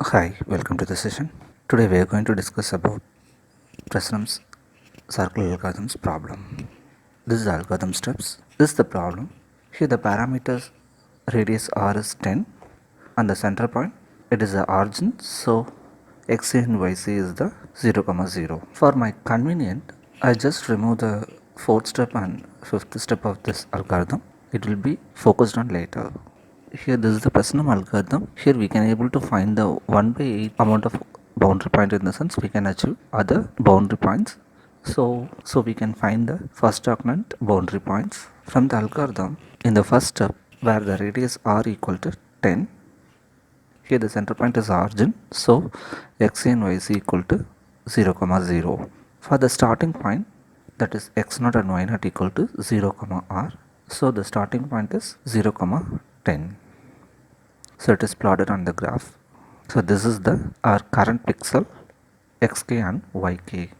Hi, welcome to the session. Today we are going to discuss about Bresenham's circle algorithms problem. This is the algorithm steps. This is the problem. Here the parameters radius r is 10 and the center point it is the origin, so x and yc is the 0, 0. For my convenient, I just remove the fourth step and fifth step of this algorithm. It will be focused on later. Here this is the Bresenham algorithm. Here we can able to find the 1 by 8 amount of boundary point, in the sense we can achieve other boundary points. So we can find the first occurrent boundary points from the algorithm. In the first step, where the radius r equal to 10, here the center point is origin, so x and y is equal to 0, 0. For the starting point, that is x0 and y0 equal to 0, r, so the starting point is 0, 10. So it is plotted on the graph. So this is the our current pixel xk and yk.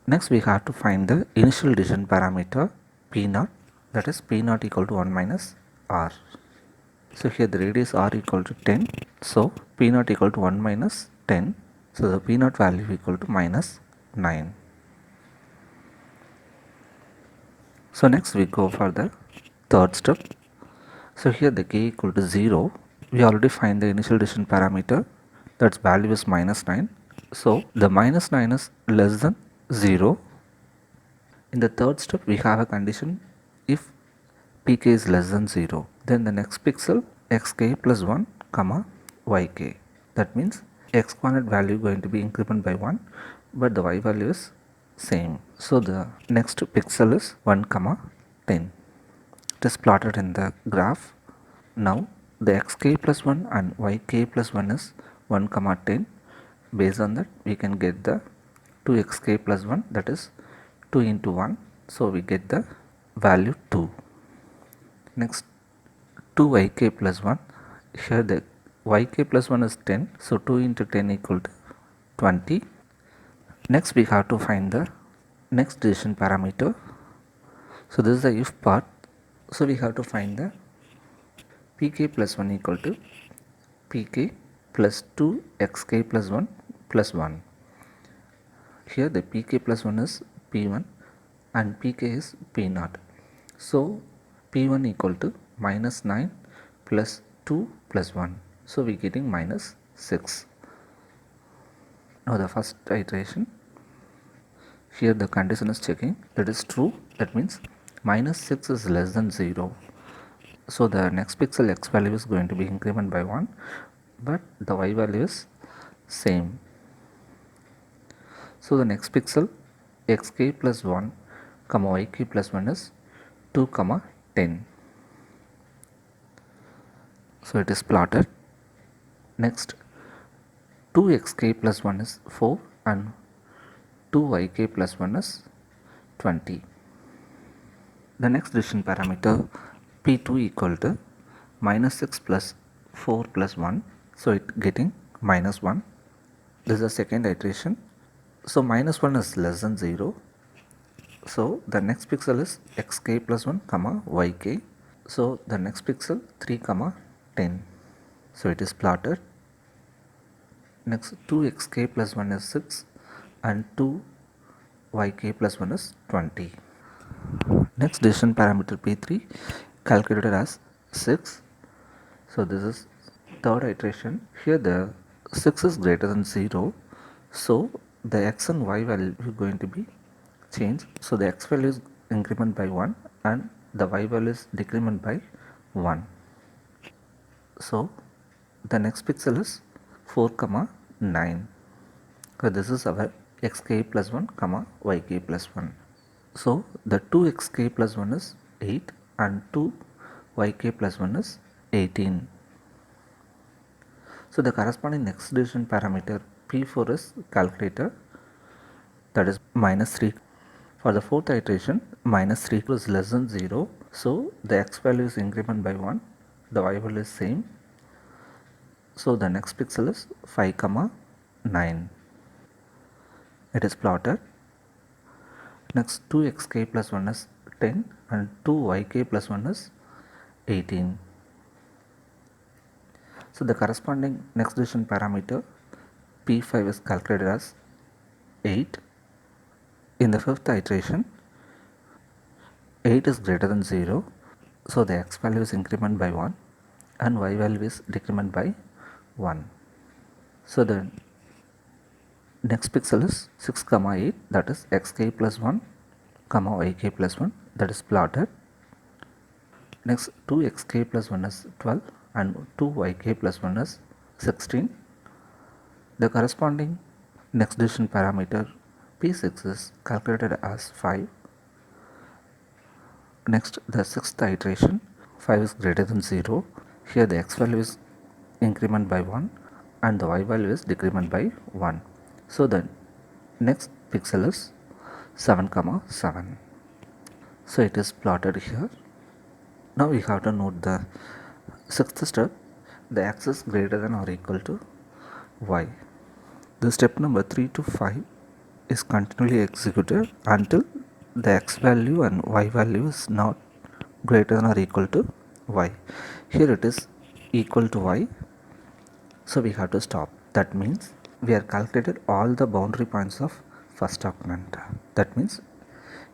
Next we have to find the initial decision parameter p0, that is p0 equal to 1 minus r. So here the radius r equal to 10, so p0 equal to 1 minus 10, so the p0 value equal to minus 9. So next we go for the third step. So here the k equal to 0, we already find the initial decision parameter, that's value is minus 9, so the minus 9 is less than 0. In the third step we have a condition, if pk is less than 0, then the next pixel xk plus 1 comma yk, that means x coordinate value going to be increment by 1 but the y value is same, so the next pixel is 1 comma 10. It is plotted in the graph. Now the xk plus 1 and yk plus 1 is 1 comma 10. Based on that we can get the 2xk plus 1, that is 2 into 1, so we get the value 2. Next 2yk plus 1, here the yk plus 1 is 10, so 2 into 10 equal to 20. Next we have to find the next decision parameter. So this is the if part, so we have to find the pk plus 1 equal to pk plus 2 xk plus 1 plus 1. Here the pk plus 1 is p1 and pk is p0, so p1 equal to minus 9 plus 2 plus 1, so we getting minus 6. Now the first iteration, here the condition is checking, that is true, that means minus 6 is less than 0, so the next pixel x value is going to be increment by 1 but the y value is same. So the next pixel xk plus 1 comma yk plus 1 is 2 comma 10. So it is plotted. Next 2xk plus 1 is 4 and 2yk plus 1 is 20. The next decision parameter p2 equal to minus 6 plus 4 plus 1, so it getting minus 1. This is the second iteration, so minus 1 is less than 0, so the next pixel is xk plus 1 comma yk, so the next pixel 3 comma 10, so it is plotted. Next 2xk plus 1 is 6 and 2yk plus 1 is 20. Next decision parameter p3 calculated as 6, so this is third iteration. Here the 6 is greater than 0, so the x and y value is going to be changed, so the x value is increment by 1 and the y value is decrement by 1, so the next pixel is 4 comma 9, so this is our xk plus 1 comma yk plus 1, so the 2xk plus 1 is 8 and 2yk plus 1 is 18. So the corresponding next decision parameter p4 is calculated, that is minus 3. For the fourth iteration, minus 3 is less than 0, so the x value is increment by 1, the y value is same, so the next pixel is 5 comma 9. It is plotted. Next 2xk plus 1 is 10 and 2yk plus 1 is 18. So So the corresponding next decision parameter P5 is calculated as 8. In the fifth iteration, 8 is greater than 0, so the x value is increment by 1 and y value is decrement by 1. So the next pixel is 6 comma 8, that is xk plus 1 comma yk plus 1, that is plotted. Next 2xk plus 1 is 12 and 2yk plus 1 is 16. The corresponding next decision parameter P6 is calculated as 5. Next, the sixth iteration, 5 is greater than 0. Here the x value is increment by 1 and the y value is decrement by 1. So the next pixel is 7 comma 7. So it is plotted here. Now we have to note the sixth step, the x is greater than or equal to y. The step number 3 to 5 is continually executed until the x value and y value is not greater than or equal to y. Here it is equal to y, so we have to stop. That means we are calculated all the boundary points of first octant. That means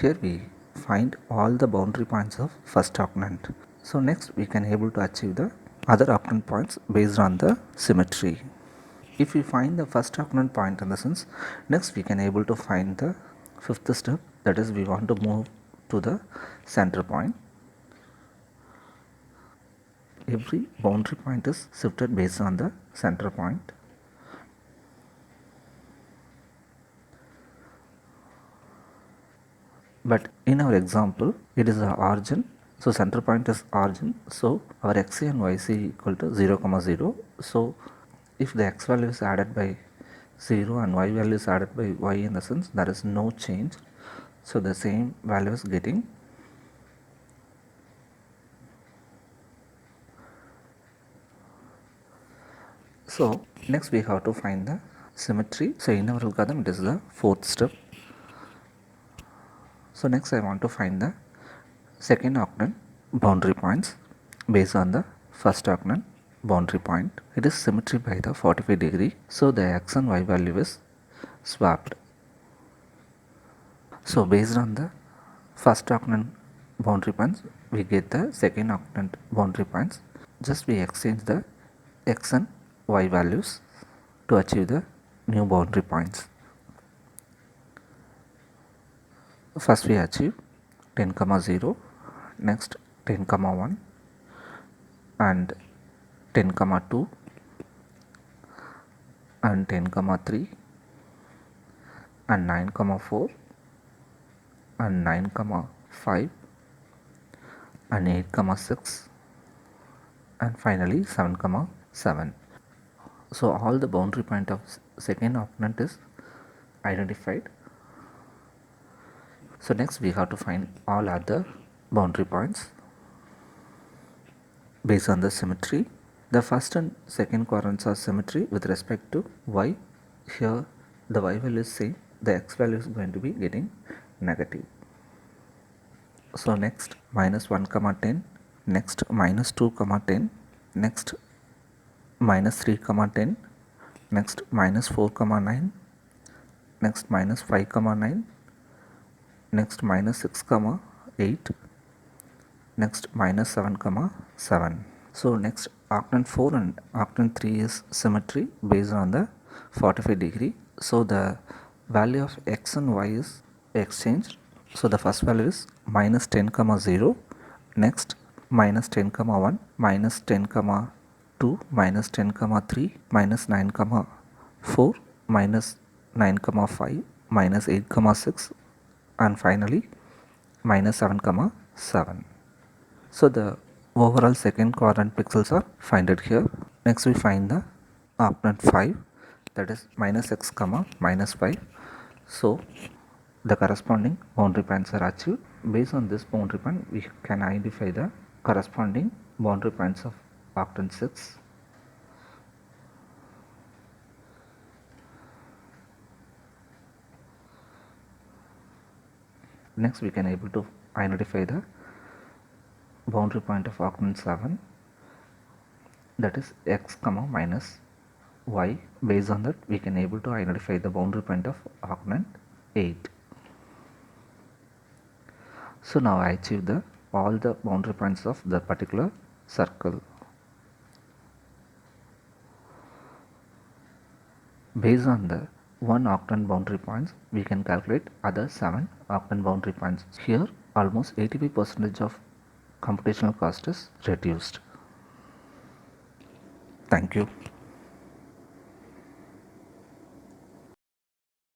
here we find all the boundary points of first octant. So next we can able to achieve the other octant points based on the symmetry. If we find the first octant point in the sense, next we can able to find the fifth step, that is we want to move to the center point. Every boundary point is shifted based on the center point. But in our example, it is the origin. So center point is origin. So our xc and yc equal to 0 comma 0. So if the x value is added by 0 and y value is added by y, in the sense there is no change. So the same value is getting. So next we have to find the symmetry. So in our algorithm it is the fourth step. So next I want to find the second octant boundary points based on the first octant boundary point. It is symmetry by the 45 degree. So the x and y value is swapped. So based on the first octant boundary points, we get the second octant boundary points. Just we exchange the x and y values to achieve the new boundary points. First we achieve 10 comma 0, next 10 comma 1 and 10 comma 2 and 10 comma 3 and 9 comma 4 and 9 comma 5 and 8 comma 6 and finally 7 comma 7. So all the boundary point of second octant is identified. So next we have to find all other boundary points based on the symmetry. The first and second quadrants are symmetry with respect to y. Here the y value is same, the x value is going to be getting negative. So next minus 1 comma 10, next minus 2 comma 10, next minus 3 comma 10, next minus 4 comma 9, next minus 5 comma 9, next minus 6 comma 8, next minus 7 comma 7. So next octant 4 and octant 3 is symmetry based on the 45 degree. So the value of x and y is exchanged. So the first value is minus 10 comma 0, next minus 10 comma 1, minus 10 comma 2, minus 10 comma 3, minus 9 comma 4, minus 9 comma 5, minus 8 comma 6 and finally minus 7 comma 7. So the overall second quadrant pixels are finded here. Next we find the octant 5, that is minus x comma minus 5. So the corresponding boundary points are achieved. Based on this boundary point, we can identify the corresponding boundary points of octant 6. Next we can able to identify the boundary point of octant 7. that is x comma minus y. Based on that we can able to identify the boundary point of arcnet 8. So now I achieve the all the boundary points of the particular circle. Based on the 1 octant boundary points, we can calculate other 7 octant boundary points. Here almost 85% of computational cost is reduced. Thank you.